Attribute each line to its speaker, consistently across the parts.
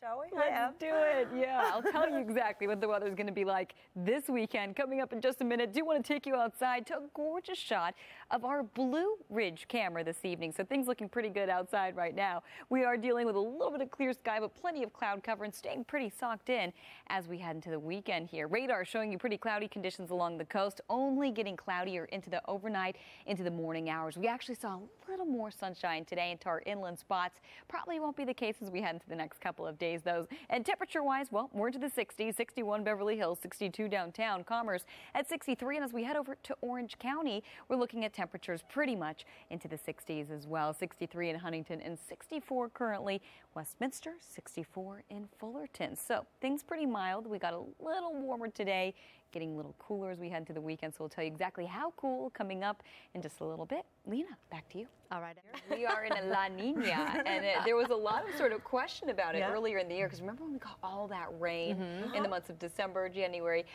Speaker 1: shall we?
Speaker 2: Let's do it. Yeah, I'll tell you exactly what the weather is going to be like this weekend. Coming up in just a minute, do want to take you outside to a gorgeous shot of our Blue Ridge camera this evening. So things looking pretty good outside right now. We are dealing with a little bit of clear sky, but plenty of cloud cover and staying pretty socked in as we head into the weekend here. Radar showing you pretty cloudy conditions along the coast, only getting cloudier into the overnight, into the morning hours. We actually saw a little more sunshine today into our inland spots. Probably won't be the case as we head into the next couple of days, though. And temperature-wise, well, we're into the 60s, 61 Beverly Hills, 62 downtown Commerce at 63. And as we head over to Orange County, we're looking at temperatures pretty much into the 60s as well. 63 in Huntington and 64 currently. Westminster, 64 in Fullerton. So things pretty mild. We got a little warmer today, getting a little cooler as we head into the weekend. So we'll tell you exactly how cool coming up in just a little bit. Lena, back to you.
Speaker 3: All right.
Speaker 2: We are in a La Nina, and there was a lot of sort of question about it earlier in the year, because remember when we got all that rain in the months of December, January,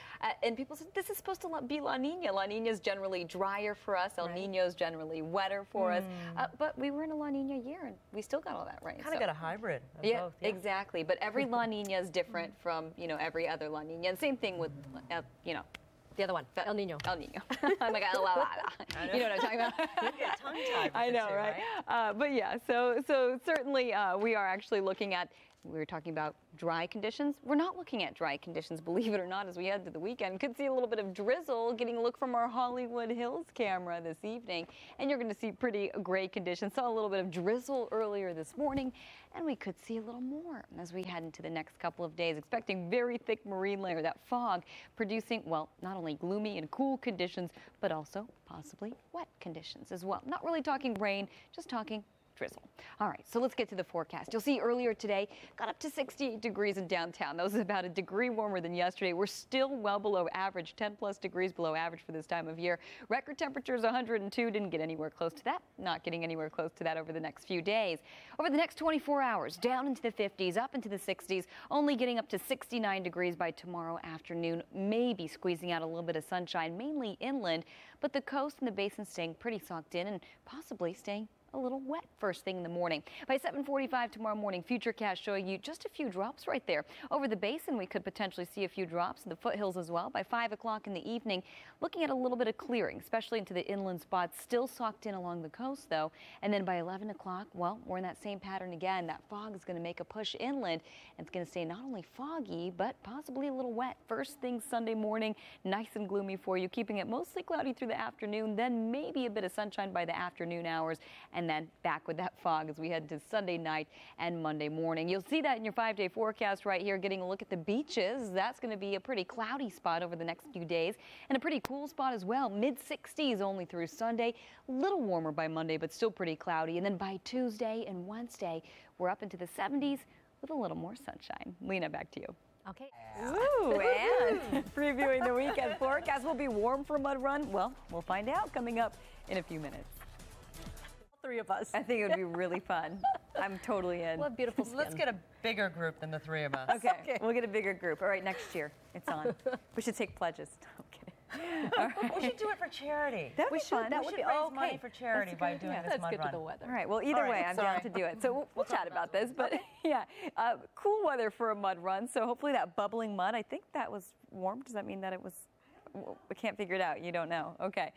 Speaker 2: and people said this is supposed to be La Nina. La Nina is generally drier for us. El Nino is generally wetter for us, but we were in a La Nina year, and we still got all that rain.
Speaker 1: Kind of got a hybrid of both.
Speaker 2: Yeah, exactly. But every La Nina is different from, every other La Nina. And same thing with,
Speaker 3: the other one, El Nino.
Speaker 2: El Nino. Oh my God, la, la, la. You know what I'm talking about?
Speaker 1: Yeah, tongue-tied.
Speaker 2: I know, right? But yeah, so certainly we are actually looking at, we were talking about dry conditions. We're not looking at dry conditions, believe it or not, as we head to the weekend. Could see a little bit of drizzle, getting a look from our Hollywood Hills camera this evening. And you're going to see pretty gray conditions. Saw a little bit of drizzle earlier this morning, and we could see a little more as we head into the next couple of days. Expecting very thick marine layer, that fog producing, well, not only gloomy and cool conditions, but also possibly wet conditions as well. Not really talking rain, just talking drizzle. All right, so let's get to the forecast. You'll see earlier today, got up to 68 degrees in downtown. That was about a degree warmer than yesterday. We're still well below average, 10 plus degrees below average for this time of year. Record temperatures 102, didn't get anywhere close to that. Not getting anywhere close to that over the next few days. Over the next 24 hours, down into the 50s, up into the 60s, only getting up to 69 degrees by tomorrow afternoon. Maybe squeezing out a little bit of sunshine, mainly inland, but the coast and the basin staying pretty socked in and possibly staying a little wet first thing in the morning. By 7:45 tomorrow morning, Futurecast showing you just a few drops right there. Over the basin, we could potentially see a few drops in the foothills as well. By 5 o'clock in the evening, looking at a little bit of clearing, especially into the inland spots, still socked in along the coast though. And then by 11 o'clock, well, we're in that same pattern again. That fog is going to make a push inland, and it's going to stay not only foggy, but possibly a little wet first thing Sunday morning. Nice and gloomy for you, keeping it mostly cloudy through the afternoon, then maybe a bit of sunshine by the afternoon hours, and then back with that fog as we head to Sunday night and Monday morning. You'll see that in your 5-day forecast right here, getting a look at the beaches. That's going to be a pretty cloudy spot over the next few days, and a pretty cool spot as well. Mid-60s only through Sunday, a little warmer by Monday, but still pretty cloudy. And then by Tuesday and Wednesday, we're up into the 70s with a little more sunshine. Lena, back to you.
Speaker 3: Okay.
Speaker 2: Ooh, and previewing the weekend forecast, will be warm for a mud run. Well, we'll find out coming up in a few minutes.
Speaker 3: Three of us.
Speaker 2: I think it would be really fun. I'm totally in.
Speaker 3: We'll have beautiful skin.
Speaker 1: Let's get a bigger group than the three of us.
Speaker 2: Okay, we'll get a bigger group. All right, next year. It's on. We should take pledges. Okay. All right.
Speaker 1: We should do it for charity.
Speaker 2: That'd be fun.
Speaker 1: We should raise money for charity by doing this mud run.
Speaker 3: Let's get to the weather.
Speaker 2: All right, well, either way, I'm down to do it. So we'll chat about this. But yeah, cool weather for a mud run. So hopefully that bubbling mud, I think that was warm. Does that mean that it was... We can't figure it out. You don't know. Okay.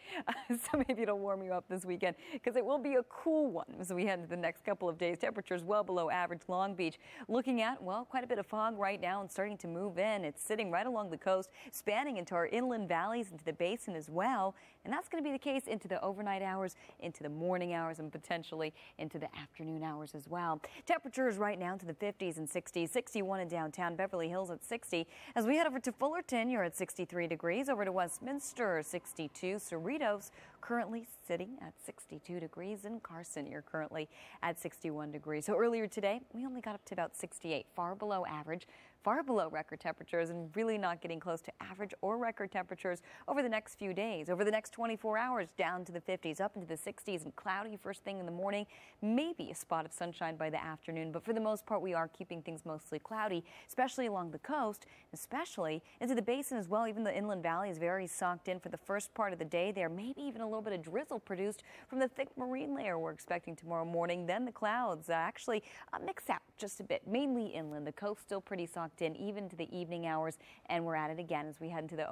Speaker 2: So maybe it'll warm you up this weekend, because it will be a cool one as we head into the next couple of days. Temperatures well below average. Long Beach looking at, well, quite a bit of fog right now and starting to move in. It's sitting right along the coast, spanning into our inland valleys, into the basin as well. And that's going to be the case into the overnight hours, into the morning hours, and potentially into the afternoon hours as well. Temperatures right now into the 50s and 60s. 61 in downtown Beverly Hills at 60. As we head over to Fullerton, you're at 63 degrees. Over to Westminster, 62. Cerritos currently sitting at 62 degrees. In Carson, you're currently at 61 degrees. So earlier today, we only got up to about 68, far below average. Far below record temperatures, and really not getting close to average or record temperatures over the next few days. Over the next 24 hours, down to the 50s, up into the 60s, and cloudy first thing in the morning. Maybe a spot of sunshine by the afternoon, but for the most part, we are keeping things mostly cloudy, especially along the coast, especially into the basin as well. Even the inland valley is very socked in for the first part of the day there. Maybe even a little bit of drizzle produced from the thick marine layer we're expecting tomorrow morning. Then the clouds actually mix out just a bit, mainly inland. The coast still pretty socked in even to the evening hours, and we're at it again as we head into the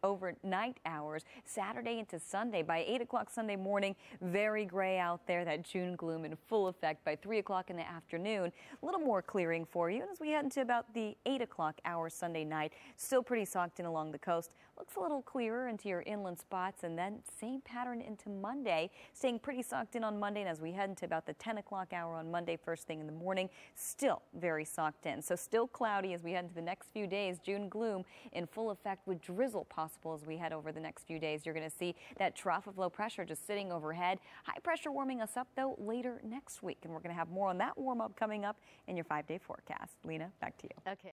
Speaker 2: overnight hours, Saturday into Sunday. By 8 o'clock Sunday morning, very gray out there, that June gloom in full effect by 3 o'clock in the afternoon. A little more clearing for you. And as we head into about the 8 o'clock hour Sunday night, still pretty socked in along the coast. Looks a little clearer into your inland spots, and then same pattern into Monday, staying pretty socked in on Monday. And as we head into about the 10 o'clock hour on Monday, first thing in the morning, still very socked in. So still cloudy as we head into the next few days. June gloom in full effect with drizzle possible as we head over the next few days. You're going to see that trough of low pressure just sitting overhead. High pressure warming us up, though, later next week. And we're going to have more on that warm up coming up in your 5-day forecast. Lena, back to you.
Speaker 3: Okay.